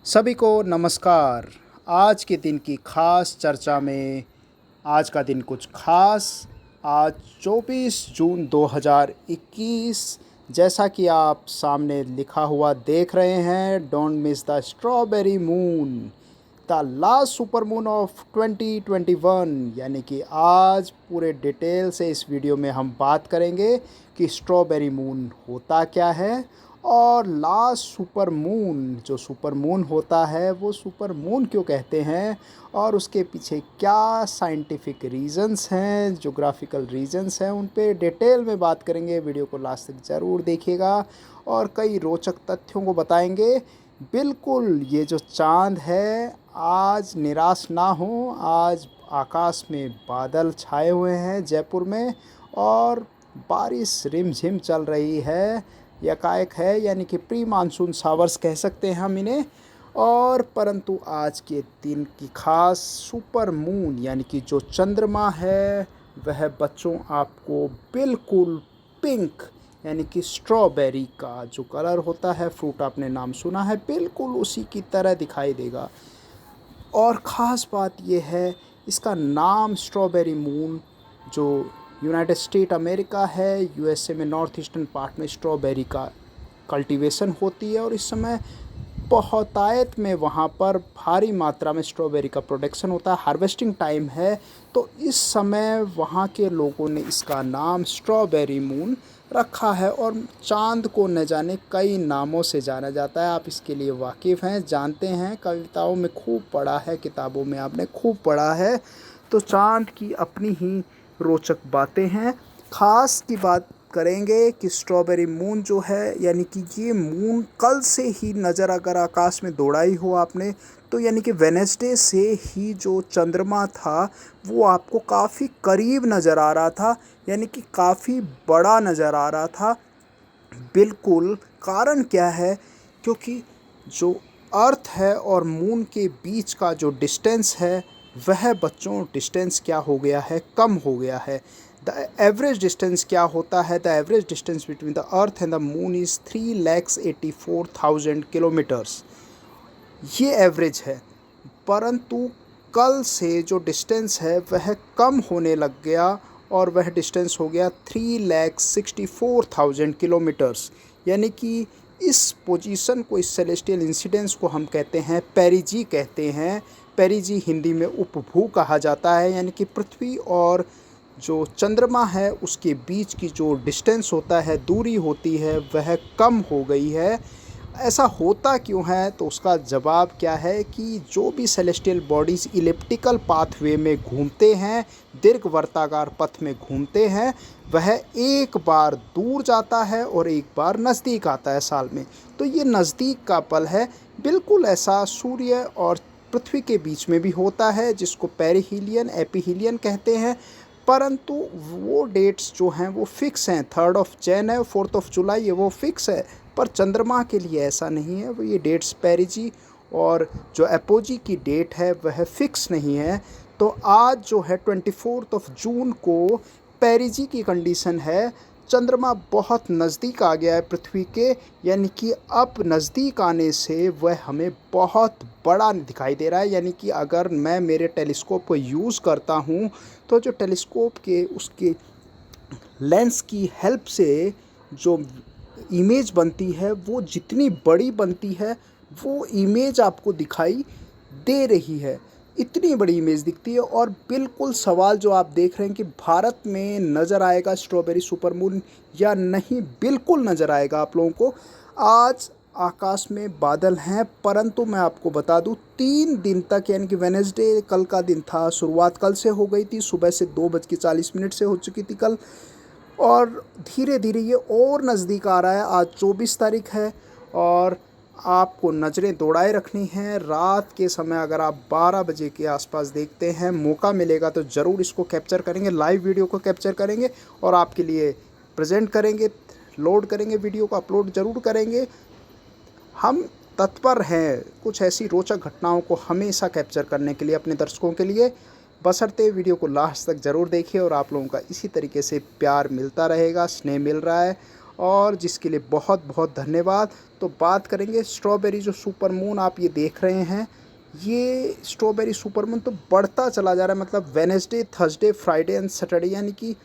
सभी को नमस्कार। आज के दिन की खास चर्चा में आज का दिन कुछ खास। आज 24 जून 2021, जैसा कि आप सामने लिखा हुआ देख रहे हैं, don't miss the strawberry moon, the last super moon of 2021। यानी कि आज पूरे डिटेल से इस वीडियो में हम बात करेंगे कि स्ट्रॉबेरी मून होता क्या है और लास्ट सुपर मून, जो सुपर मून होता है वो सुपर मून क्यों कहते हैं और उसके पीछे क्या साइंटिफिक रीज़न्स हैं, जोग्राफिकल रीजन्स हैं, उन पे डिटेल में बात करेंगे। वीडियो को लास्ट तक ज़रूर देखिएगा और कई रोचक तथ्यों को बताएंगे। बिल्कुल, ये जो चाँद है, आज निराश ना हो। आज आकाश में बादल छाए हुए हैं जयपुर में और बारिश रिमझिम चल रही है, यकायक है, यानी कि प्री मानसून शावर्स कह सकते हैं हम इन्हें। और परंतु आज के दिन की खास सुपर मून यानी कि जो चंद्रमा है वह बच्चों आपको बिल्कुल पिंक यानी कि स्ट्रॉबेरी का जो कलर होता है, फ्रूट आपने नाम सुना है, बिल्कुल उसी की तरह दिखाई देगा। और ख़ास बात यह है, इसका नाम स्ट्रॉबेरी मून जो यूनाइटेड स्टेट अमेरिका है, यूएसए में नॉर्थ ईस्टर्न पार्ट में स्ट्रॉबेरी का कल्टीवेशन होती है और इस समय बहुतायत में वहाँ पर भारी मात्रा में स्ट्रॉबेरी का प्रोडक्शन होता है। हार्वेस्टिंग टाइम है, तो इस समय वहाँ के लोगों ने इसका नाम स्ट्रॉबेरी मून रखा है। और चाँद को न जाने कई नामों से जाना जाता है, आप इसके लिए वाकिफ़ हैं, जानते हैं, कविताओं में खूब पढ़ा है, किताबों में आपने खूब पढ़ा है। तो चाँद की अपनी ही रोचक बातें हैं। ख़ास की बात करेंगे कि स्ट्रॉबेरी मून जो है, यानी कि ये मून कल से ही नज़र अगर आकाश में दौड़ाई हो आपने, तो यानी कि वेडनेसडे से ही जो चंद्रमा था वो आपको काफ़ी करीब नज़र आ रहा था, यानी कि काफ़ी बड़ा नज़र आ रहा था। बिल्कुल, कारण क्या है, क्योंकि जो अर्थ है और मून के बीच का जो डिस्टेंस है वह बच्चों डिस्टेंस क्या हो गया है, कम हो गया है। द एवरेज डिस्टेंस क्या होता है, the average distance between the earth and the moon is 3,84,000 kilometres, ये एवरेज है। परंतु कल से जो डिस्टेंस है वह कम होने लग गया और वह डिस्टेंस हो गया 3,64,000 किलोमीटर्स। यानी कि इस पोजीशन को, इस सेलेस्टियल इंसिडेंस को हम कहते हैं पेरिजी कहते हैं। पेरिजी हिंदी में उपभू कहा जाता है, यानी कि पृथ्वी और जो चंद्रमा है उसके बीच की जो डिस्टेंस होता है, दूरी होती है, वह कम हो गई है। ऐसा होता क्यों है, तो उसका जवाब क्या है कि जो भी सेलेस्टियल बॉडीज़ इलिप्टिकल पाथवे में घूमते हैं, दीर्घवर्ताकार पथ में घूमते हैं, वह एक बार दूर जाता है और एक बार नज़दीक आता है साल में। तो ये नज़दीक का पल है। बिल्कुल ऐसा सूर्य और पृथ्वी के बीच में भी होता है, जिसको पेरिहीलियन, एपीहीलियन कहते हैं। परंतु वो डेट्स जो हैं वो फ़िक्स हैं, 3 जनवरी है, 4 जुलाई है, वो फ़िक्स है। पर चंद्रमा के लिए ऐसा नहीं है, वो ये डेट्स पेरिजी और जो एपोजी की डेट है वह फ़िक्स नहीं है। तो आज जो है 24 जून को पेरिजी की कंडीशन है, चंद्रमा बहुत नज़दीक आ गया है पृथ्वी के, यानी कि अब नज़दीक आने से वह हमें बहुत बड़ा दिखाई दे रहा है। यानी कि अगर मैं मेरे टेलीस्कोप को यूज़ करता हूँ, तो जो टेलीस्कोप के उसके लेंस की हेल्प से जो इमेज बनती है वो जितनी बड़ी बनती है, वो इमेज आपको दिखाई दे रही है, इतनी बड़ी इमेज दिखती है। और बिल्कुल सवाल जो आप देख रहे हैं कि भारत में नज़र आएगा स्ट्रॉबेरी सुपरमून या नहीं, बिल्कुल नज़र आएगा आप लोगों को। आज आकाश में बादल हैं, परंतु मैं आपको बता दूं 3 दिन तक, यानी कि वेडनेसडे कल का दिन था, शुरुआत कल से हो गई थी, सुबह से 2:40 से हो चुकी थी कल, और धीरे धीरे ये और नज़दीक आ रहा है। आज 24 तारीख है और आपको नज़रें दौड़ाए रखनी हैं। रात के समय अगर आप 12 बजे के आसपास देखते हैं, मौका मिलेगा तो ज़रूर इसको कैप्चर करेंगे, लाइव वीडियो को कैप्चर करेंगे और आपके लिए प्रेजेंट करेंगे, लोड करेंगे, वीडियो को अपलोड ज़रूर करेंगे। हम तत्पर हैं कुछ ऐसी रोचक घटनाओं को हमेशा कैप्चर करने के लिए अपने दर्शकों के लिए। बशर्ते वीडियो को लास्ट तक ज़रूर देखिए और आप लोगों का इसी तरीके से प्यार मिलता रहेगा, स्नेह मिल रहा है। और जिसके लिए बहुत बहुत धन्यवाद। तो बात करेंगे स्ट्रॉबेरी जो सुपर मून आप ये देख रहे हैं, ये स्ट्रॉबेरी सुपर मून तो बढ़ता चला जा रहा है। मतलब Wednesday, Thursday, Friday and Saturday, यानी कि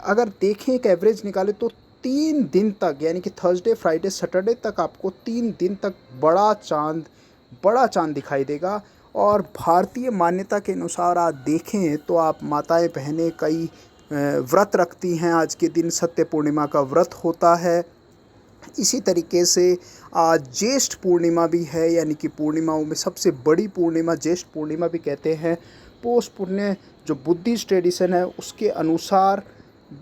अगर देखें एक एवरेज निकालें तो 3 दिन तक, यानी कि थर्सडे, फ्राइडे, सैटरडे तक आपको 3 दिन तक बड़ा चांद दिखाई देगा। और भारतीय मान्यता के अनुसार आज देखें तो आप माताएं बहनें कई व्रत रखती हैं। आज के दिन सत्य पूर्णिमा का व्रत होता है। इसी तरीके से आज ज्येष्ठ पूर्णिमा भी है, यानी कि पूर्णिमाओं में सबसे बड़ी पूर्णिमा ज्येष्ठ पूर्णिमा भी कहते हैं। पौष पुण्य जो बुद्धिस्ट ट्रेडिशन है उसके अनुसार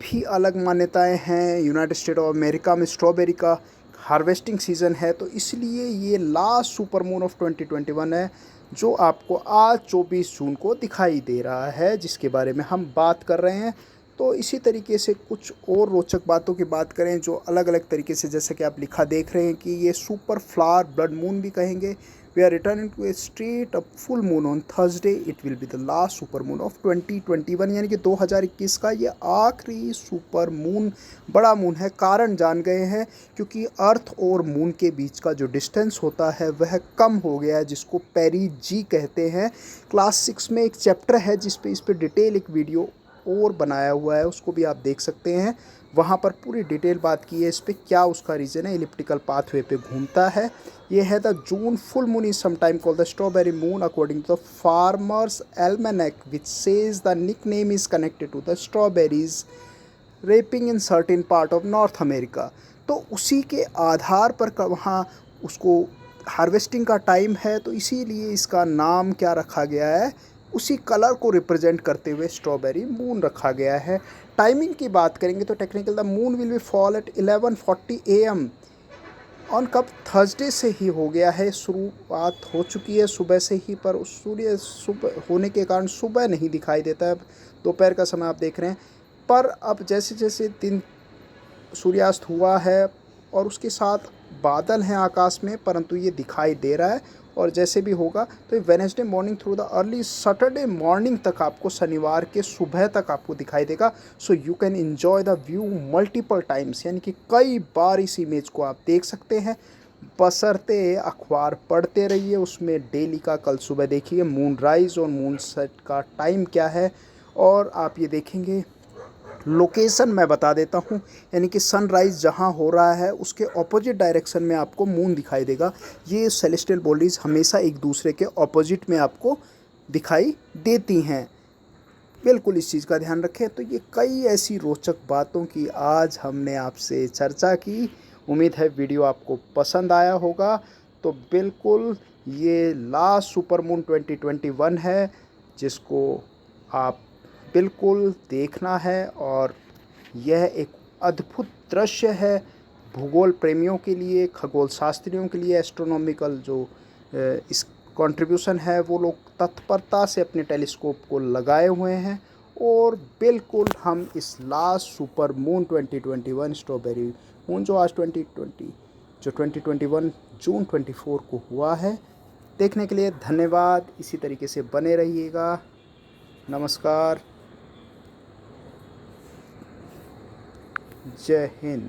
भी अलग मान्यताएं हैं। यूनाइटेड स्टेट ऑफ अमेरिका में स्ट्रॉबेरी का हार्वेस्टिंग सीज़न है, तो इसलिए ये लास्ट सुपर मून ऑफ 2021 है जो आपको आज 24 जून को दिखाई दे रहा है, जिसके बारे में हम बात कर रहे हैं। तो इसी तरीके से कुछ और रोचक बातों की बात करें जो अलग अलग तरीके से, जैसे कि आप लिखा देख रहे हैं कि ये सुपर फ्लावर ब्लड मून भी कहेंगे। We are returning to a straight a full moon on Thursday, it will be the last super moon of 2021, यानी कि 2021 का ये आखिरी सुपर मून बड़ा मून है। कारण जान गए हैं क्योंकि अर्थ और मून के बीच का जो डिस्टेंस होता है वह कम हो गया है, जिसको पेरिजी कहते हैं। क्लास 6 में एक चैप्टर है जिस पे इस पर डिटेल एक वीडियो और बनाया हुआ है, उसको भी आप देख सकते हैं। वहाँ पर पूरी डिटेल बात की है इस पर, क्या उसका रीज़न है, इलिप्टिकल पाथवे पे घूमता है। ये है the June full moon is sometime called the strawberry moon according to the farmers almanac which says the nickname is connected to the strawberries ripening in certain part of North America. तो उसी के आधार पर वहाँ उसको harvesting का time है, तो इसीलिए इसका नाम क्या रखा गया है, उसी कलर को रिप्रेजेंट करते हुए स्ट्रॉबेरी मून रखा गया है। टाइमिंग की बात करेंगे तो technical the moon will be fall eight 11:40 AM on कब थर्सडे से ही हो गया है, शुरुआत हो चुकी है सुबह से ही, पर उस सूर्य सुबह होने के कारण सुबह नहीं दिखाई देता है। दोपहर का समय आप देख रहे हैं, पर अब जैसे जैसे दिन सूर्यास्त हुआ है और उसके साथ बादल हैं आकाश में, परंतु ये दिखाई दे रहा है। और जैसे भी होगा तो ये Wednesday morning through the early Saturday morning तक आपको, शनिवार के सुबह तक आपको दिखाई देगा। So you can enjoy the view multiple times, यानी कि कई बार इस इमेज को आप देख सकते हैं, बशर्ते अखबार पढ़ते रहिए। उसमें डेली का कल सुबह देखिए मून राइज और मून सेट का टाइम क्या है, और आप ये देखेंगे लोकेशन मैं बता देता हूँ, यानी कि सनराइज़ जहाँ हो रहा है उसके ऑपोजिट डायरेक्शन में आपको मून दिखाई देगा। ये सेलेस्टियल बॉडीज़ हमेशा एक दूसरे के ऑपोजिट में आपको दिखाई देती हैं, बिल्कुल इस चीज़ का ध्यान रखें। तो ये कई ऐसी रोचक बातों की आज हमने आपसे चर्चा की। उम्मीद है वीडियो आपको पसंद आया होगा। तो बिल्कुल ये लास्ट सुपर मून 2021 है, जिसको आप बिल्कुल देखना है। और यह एक अद्भुत दृश्य है भूगोल प्रेमियों के लिए, खगोल शास्त्रियों के लिए। एस्ट्रोनॉमिकल जो इस कंट्रीब्यूशन है वो लोग तत्परता से अपने टेलीस्कोप को लगाए हुए हैं। और बिल्कुल हम इस last super moon 2021 strawberry moon जो आज 2021 जून 24 को हुआ है, देखने के लिए धन्यवाद। इसी तरीके से बने रहिएगा। नमस्कार, जय हिंद।